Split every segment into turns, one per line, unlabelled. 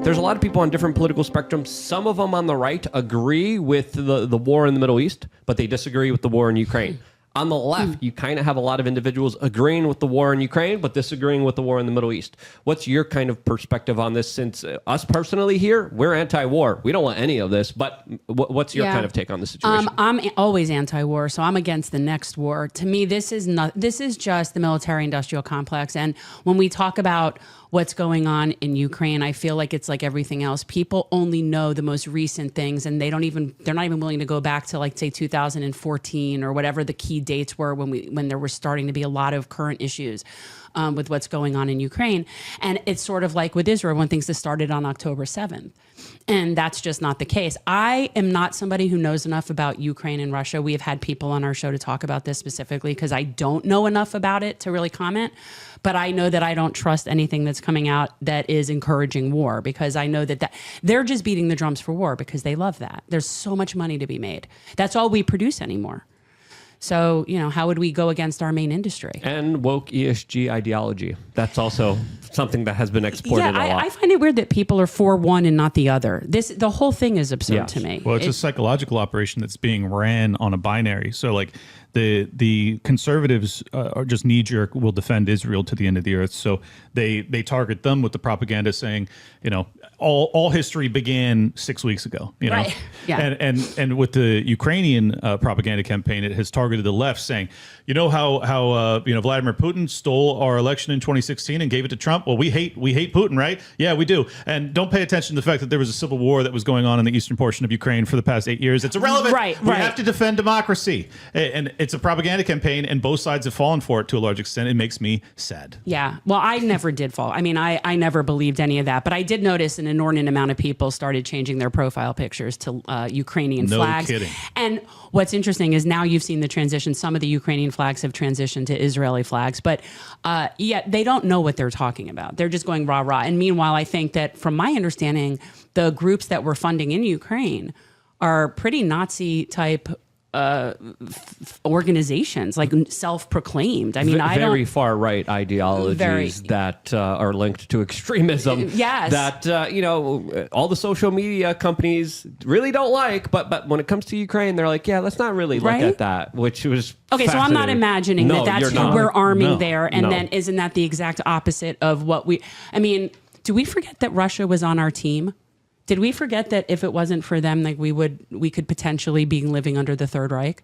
there's a lot of people on different political spectrums. Some of them on the right agree with the war in the Middle East, but they disagree with the war in Ukraine. On the left, you kind of have a lot of individuals agreeing with the war in Ukraine, but disagreeing with the war in the Middle East. What's your kind of perspective on this? Since us personally here, we're anti-war. We don't want any of this, but what's your kind of take on the situation?
I'm always anti-war, so I'm against the next war. To me, this is just the military-industrial complex. And when we talk about what's going on in Ukraine, I feel like it's like everything else. People only know the most recent things, and they're not even willing to go back to, like, say 2014 or whatever the key dates were when there were starting to be a lot of current issues with what's going on in Ukraine. And it's sort of like with Israel, everyone thinks this started on October 7th. And that's just not the case. I am not somebody who knows enough about Ukraine and Russia. We have had people on our show to talk about this specifically because I don't know enough about it to really comment. But I know that I don't trust anything that's coming out that is encouraging war, because I know that they're just beating the drums for war because they love that. There's so much money to be made. That's all we produce anymore. So, how would we go against our main industry?
And woke ESG ideology. That's also something that has been exported a lot.
I find it weird that people are for one and not the other. The whole thing is absurd to me.
Well, it's a psychological operation that's being ran on a binary. So, like, the conservatives are just knee-jerk, will defend Israel to the end of the earth. So they target them with the propaganda saying, all history began 6 weeks ago.
Right. Yeah.
And with the Ukrainian propaganda campaign, it has targeted the left, saying, how Vladimir Putin stole our election in 2016 and gave it to Trump. Well, we hate Putin, right? Yeah, we do. And don't pay attention to the fact that there was a civil war that was going on in the eastern portion of Ukraine for the past 8 years. It's irrelevant.
Right.
We have to defend democracy. And it's a propaganda campaign, and both sides have fallen for it to a large extent. It makes me sad.
Yeah. Well, I never did fall. I mean, I never believed any of that. But I did notice an inordinate amount of people started changing their profile pictures to Ukrainian flags.
No kidding.
And what's interesting is now you've seen the transition. Some of the Ukrainian flags have transitioned to Israeli flags. But yet they don't know what they're talking about. They're just going rah, rah. And meanwhile, I think that from my understanding, the groups that we're funding in Ukraine are pretty Nazi-type organizations, like self-proclaimed. I mean,
very far right ideologies that are linked to extremism.
Yes,
that all the social media companies really don't like. But when it comes to Ukraine, they're like, yeah, let's not really look at that. Which was
okay. So I'm not imagining that's who we're arming there, and then isn't that the exact opposite of what we? I mean, do we forget that Russia was on our team? Did we forget that if it wasn't for them, like we could potentially be living under the Third Reich?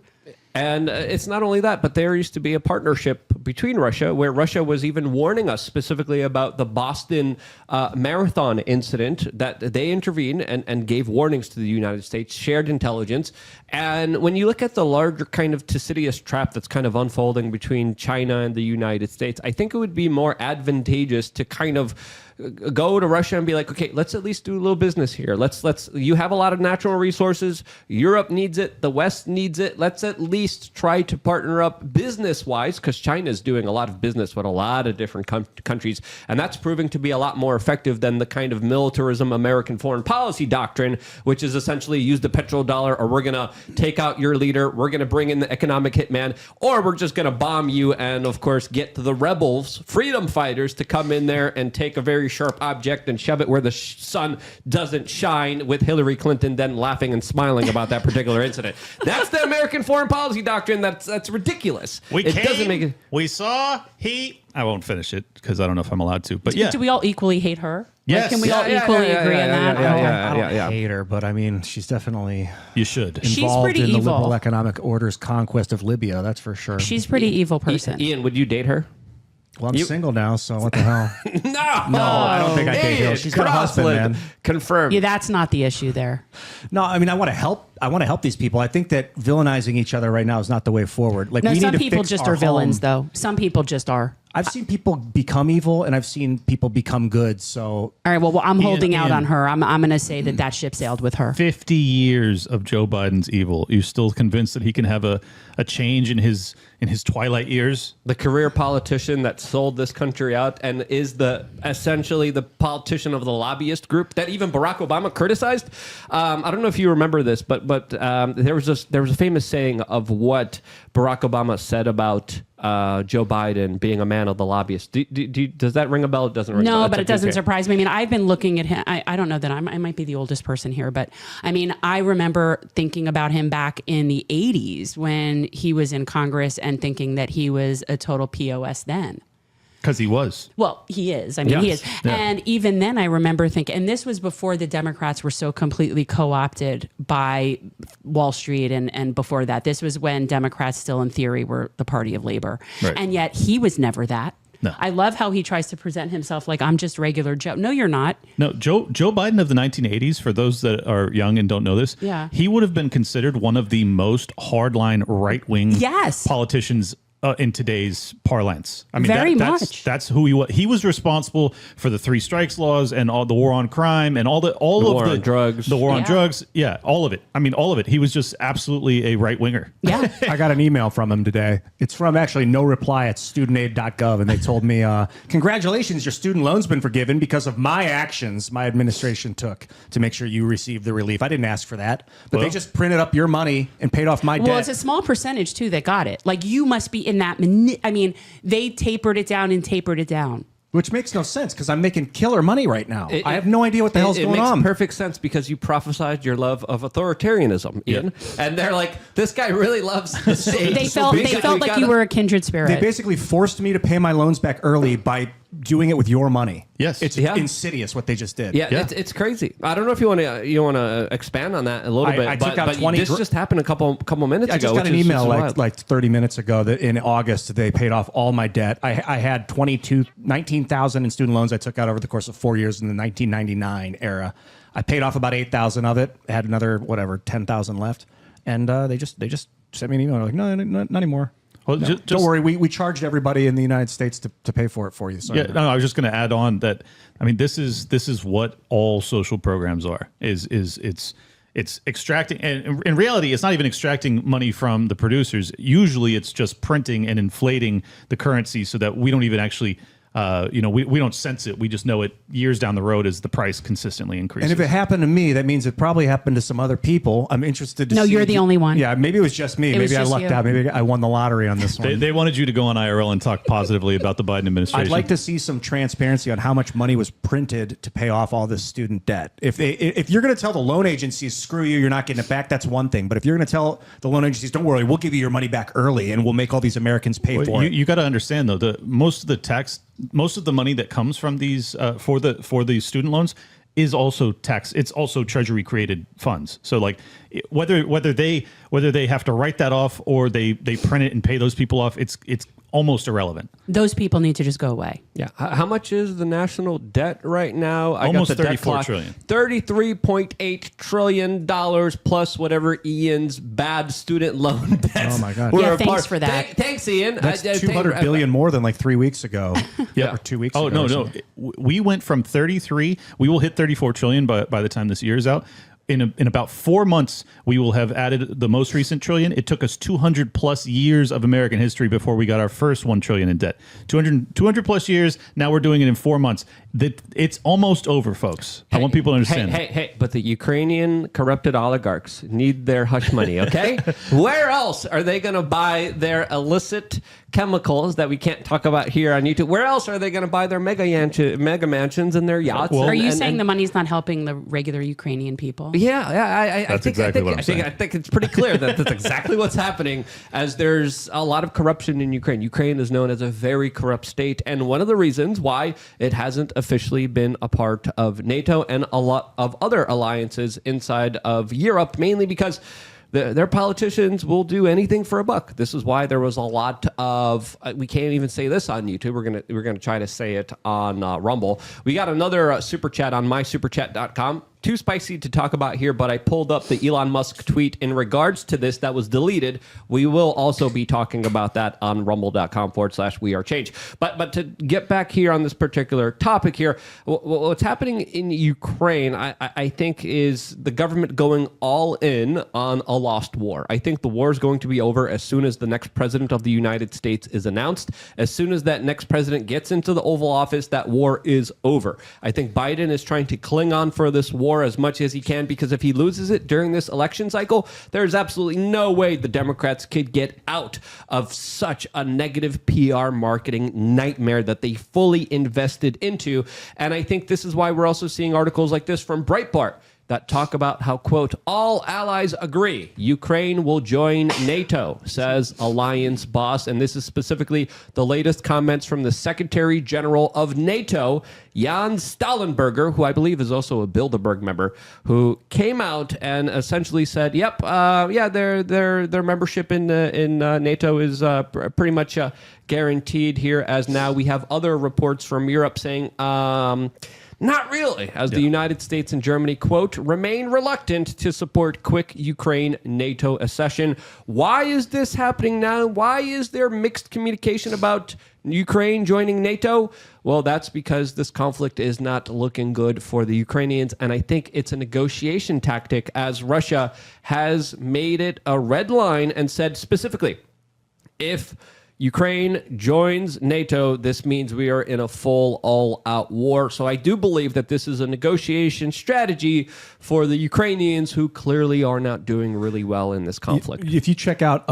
And it's not only that, but there used to be a partnership between Russia, where Russia was even warning us specifically about the Boston Marathon incident, that they intervened and gave warnings to the United States, shared intelligence. And when you look at the larger kind of Thucydides trap that's kind of unfolding between China and the United States, I think it would be more advantageous to kind of go to Russia and be like, okay, let's at least do a little business here. You have a lot of natural resources. Europe needs it. The West needs it. Let's at least try to partner up business-wise, because China is doing a lot of business with a lot of different countries, and that's proving to be a lot more effective than the kind of militarism American foreign policy doctrine, which is essentially use the petrodollar, or we're going to take out your leader, we're going to bring in the economic hitman, or we're just going to bomb you and, of course, get the rebels, freedom fighters, to come in there and take a very sharp object and shove it where the sun doesn't shine, with Hillary Clinton then laughing and smiling about that particular incident. That's the American foreign policy doctrine. That's ridiculous.
We saw heat. I won't finish it because I don't know if I'm allowed to. But
do we all equally hate her?
Yes.
Like, can we all equally agree on that?
I don't hate her, but I mean, she's definitely involved in the liberal economic order's conquest of Libya. That's for sure.
She's a pretty evil person.
Ian, would you date her?
Well, I'm single now, so what the hell?
No,
I don't think I date her. She's got a husband, man.
Confirmed.
Yeah, that's not the issue there.
No, I mean, I want to help. I want to help these people. I think that villainizing each other right now is not the way forward. Like,
no,
we
some
need to
people
fix
just
our
are villains,
home.
though. Some people just are.
I've seen people become evil, and I've seen people become good. So,
all right. Well, I'm holding out on her. I'm going to say that ship sailed with her.
50 years of Joe Biden's evil. You're still convinced that he can have a change in his twilight years?
The career politician that sold this country out and is essentially the politician of the lobbyist group that even Barack Obama criticized. I don't know if you remember this, but there was a famous saying of what Barack Obama said about Joe Biden being a man of the lobbyists. Does that ring a bell? It doesn't ring a bell.
No,
That's
but
a
it doesn't
good
surprise me. I mean, I've been looking at him. I don't know that I might be the oldest person here, but I mean, I remember thinking about him back in the 80s when he was in Congress and thinking that he was a total POS then.
Because he was.
Well, he is. I mean, he is.
Yeah.
And even then, I remember thinking, and this was before the Democrats were so completely co-opted by Wall Street. And before that, this was when Democrats still in theory were the party of labor.
Right.
And yet he was never that.
No.
I love how he tries to present himself like, I'm just regular Joe. No, you're not.
No, Joe Biden of the 1980s, for those that are young and don't know this, he would have been considered one of the most hardline right-wing politicians in today's parlance. I mean, that's who he was. He was responsible for the 3 strikes laws and all the war on crime and all the war on drugs. The war on drugs. Yeah, all of it. I mean, all of it. He was just absolutely a right winger.
Yeah.
I got an email from him today. It's from actually no reply at studentaid.gov. And they told me, congratulations, your student loan's been forgiven because of my actions my administration took to make sure you received the relief. I didn't ask for that, but they just printed up your money and paid off my debt.
Well, it's a small percentage too that got it. Like you must be in that. I mean, they tapered it down and tapered it down.
Which makes no sense because I'm making killer money right now. I have no idea what the hell's going on.
It makes perfect sense because you prophesied your love of authoritarianism, Ian. And they're like, this guy really loves the state.
They felt like you were a kindred spirit.
They basically forced me to pay my loans back early by doing it with your money.
Yes.
It's insidious what they just did.
Yeah. It's crazy. I don't know if you want to expand on that a little bit.
I took out 20.
This just happened a couple minutes ago.
I just got an email like 30 minutes ago that in August they paid off all my debt. I had 19,000 in student loans I took out over the course of 4 years in the 1999 era. I paid off about 8,000 of it. I had another 10,000 left, and they just sent me an email like, no, not anymore. Well, don't worry. We charged everybody in the United States to pay for it for you. So
I was just going to add on that. I mean, this is what all social programs are. It's extracting, and in reality, it's not even extracting money from the producers. Usually, it's just printing and inflating the currency so that we don't even actually. We don't sense it. We just know it years down the road as the price consistently increases.
And if it happened to me, that means it probably happened to some other people. I'm interested to see.
No, you're the only one.
Yeah, maybe it was just me. Maybe I lucked out. Maybe I won the lottery on this one.
They wanted you to go on IRL and talk positively about the Biden administration.
I'd like to see some transparency on how much money was printed to pay off all this student debt. If you're going to tell the loan agencies, screw you, you're not getting it back, that's one thing. But if you're going to tell the loan agencies, don't worry, we'll give you your money back early and we'll make all these Americans pay for it.
You got to understand, though, most of the money that comes from these for the student loans is also tax. It's also Treasury created funds. So like whether they have to write that off or they print it and pay those people off, it's almost irrelevant.
Those people need to just go away.
Yeah. How much is the national debt right now?
Almost $34 trillion.
$33.8 trillion plus whatever Ian's bad student loan debts.
Oh my God.
Yeah, thanks for that.
Thanks, Ian.
That's $200 billion more than like 3 weeks ago.
Yeah.
Or 2 weeks ago.
Oh, no. We went from 33. We will hit 34 trillion by the time this year is out. In about 4 months, we will have added the most recent trillion. It took us 200 plus years of American history before we got our first 1 trillion in debt. 200 plus years. Now we're doing it in 4 months. It's almost over, folks. I want people to understand.
Hey, but the Ukrainian corrupted oligarchs need their hush money, okay? Where else are they going to buy their illicit chemicals that we can't talk about here on YouTube? Where else are they going to buy their mega mansions and their yachts?
Are you saying the money's not helping the regular Ukrainian people?
Yeah,
That's exactly what I'm saying.
I think it's pretty clear that that's exactly what's happening, as there's a lot of corruption in Ukraine. Ukraine is known as a very corrupt state, and one of the reasons why it hasn't officially been a part of NATO and a lot of other alliances inside of Europe, mainly because their politicians will do anything for a buck. This is why there was a lot of we can't even say this on YouTube. We're gonna try to say it on Rumble. We got another super chat on mysuperchat.com. Too spicy to talk about here, but I pulled up the Elon Musk tweet in regards to this that was deleted. We will also be talking about that on rumble.com/wearechange. But to get back here on this particular topic here, what's happening in Ukraine, I think, is the government going all in on a lost war. I think the war is going to be over as soon as the next president of the United States is announced. As soon as that next president gets into the Oval Office, that war is over. I think Biden is trying to cling on for this war war as much as he can, because if he loses it during this election cycle, there's absolutely no way the Democrats could get out of such a negative PR marketing nightmare that they fully invested into. And I think this is why we're also seeing articles like this from Breitbart that talk about how, quote, all allies agree Ukraine will join NATO, says alliance boss. And this is specifically the latest comments from the Secretary General of NATO, Jens Stoltenberg, who I believe is also a Bilderberg member, who came out and essentially said, yep, their membership in NATO is pretty much guaranteed here, as now we have other reports from Europe saying, not really, as the United States and Germany, quote, remain reluctant to support quick Ukraine NATO accession. Why is this happening now? Why is there mixed communication about Ukraine joining NATO? Well, that's because this conflict is not looking good for the Ukrainians. And I think it's a negotiation tactic, as Russia has made it a red line and said specifically, if Ukraine joins NATO, this means we are in a full all-out war. So I do believe that this is a negotiation strategy for the Ukrainians, who clearly are not doing really well in this conflict.
If you check out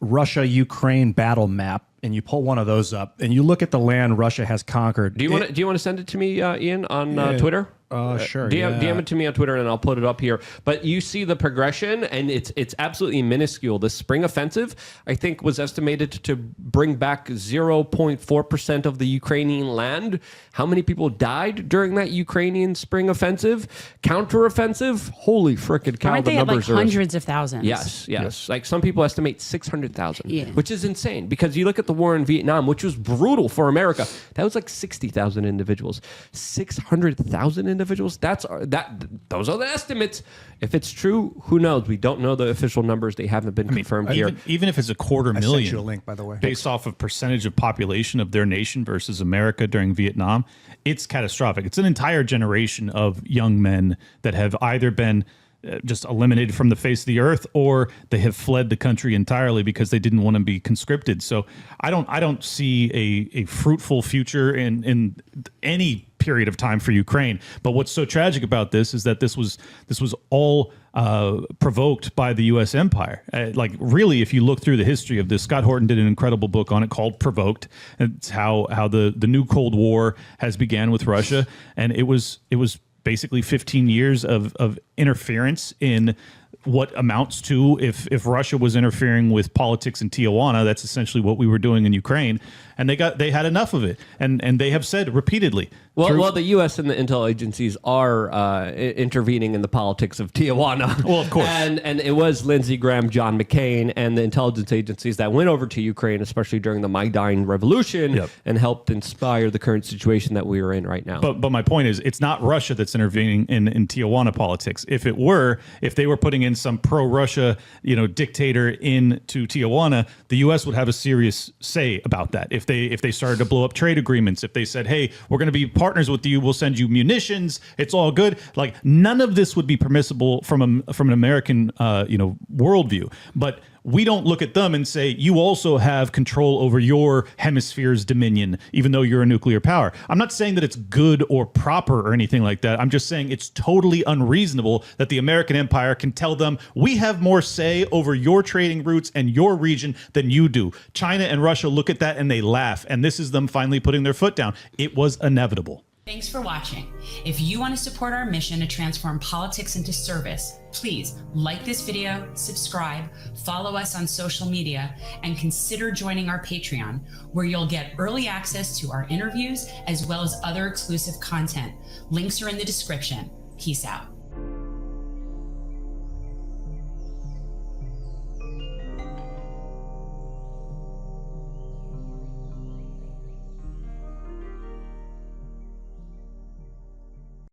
Russia-Ukraine battle map, and you pull one of those up, and you look at the land Russia has conquered.
Do you want to send it to me, Ian, on Twitter?
Sure.
DM it to me on Twitter, and I'll put it up here. But you see the progression, and it's absolutely minuscule. The spring offensive, I think, was estimated to bring back 0.4% of the Ukrainian land. How many people died during that Ukrainian spring offensive? Counteroffensive? Holy frickin' cow!
Aren't
The
they at like
numbers are
hundreds of thousands?
Yes. Like some people estimate 600,000,
Yeah.
which is insane, because you look at the war in Vietnam, which was brutal for America. That was like 60,000 individuals. 600,000 individuals. Those are the estimates. If it's true, who knows? We don't know the official numbers. They haven't been confirmed here.
Even if it's a quarter
I
million,
sent you a link, by the way.
based off of percentage of population of their nation versus America during Vietnam, it's catastrophic. It's an entire generation of young men that have either been just eliminated from the face of the earth, or they have fled the country entirely because they didn't want to be conscripted. So I don't see a fruitful future in any period of time for Ukraine. But what's so tragic about this is that this was all provoked by the U.S. empire. Like, really, if you look through the history of this, Scott Horton did an incredible book on it called Provoked. It's how the new Cold War has began with Russia, and it was basically 15 years of interference in what amounts to, if Russia was interfering with politics in Tijuana, that's essentially what we were doing in Ukraine, and they had enough of it, and they have said repeatedly.
Well, the U.S. and the intel agencies are intervening in the politics of Tijuana.
Well, of course.
And it was Lindsey Graham, John McCain, and the intelligence agencies that went over to Ukraine, especially during the Maidan Revolution, and helped inspire the current situation that we are in right now.
But my point is, it's not Russia that's intervening in Tijuana politics. If they were putting in some pro-Russia, dictator into Tijuana, the U.S. would have a serious say about that. If they started to blow up trade agreements, if they said, hey, we're going to be partners with you, we'll send you munitions, it's all good. Like, none of this would be permissible from an American worldview. But we don't look at them and say, you also have control over your hemisphere's dominion, even though you're a nuclear power. I'm not saying that it's good or proper or anything like that. I'm just saying it's totally unreasonable that the American empire can tell them, we have more say over your trading routes and your region than you do. China and Russia look at that and they laugh. And this is them finally putting their foot down. It was inevitable.
Thanks for watching. If you want to support our mission to transform politics into service, please like this video, subscribe, follow us on social media, and consider joining our Patreon, where you'll get early access to our interviews as well as other exclusive content. Links are in the description. Peace out.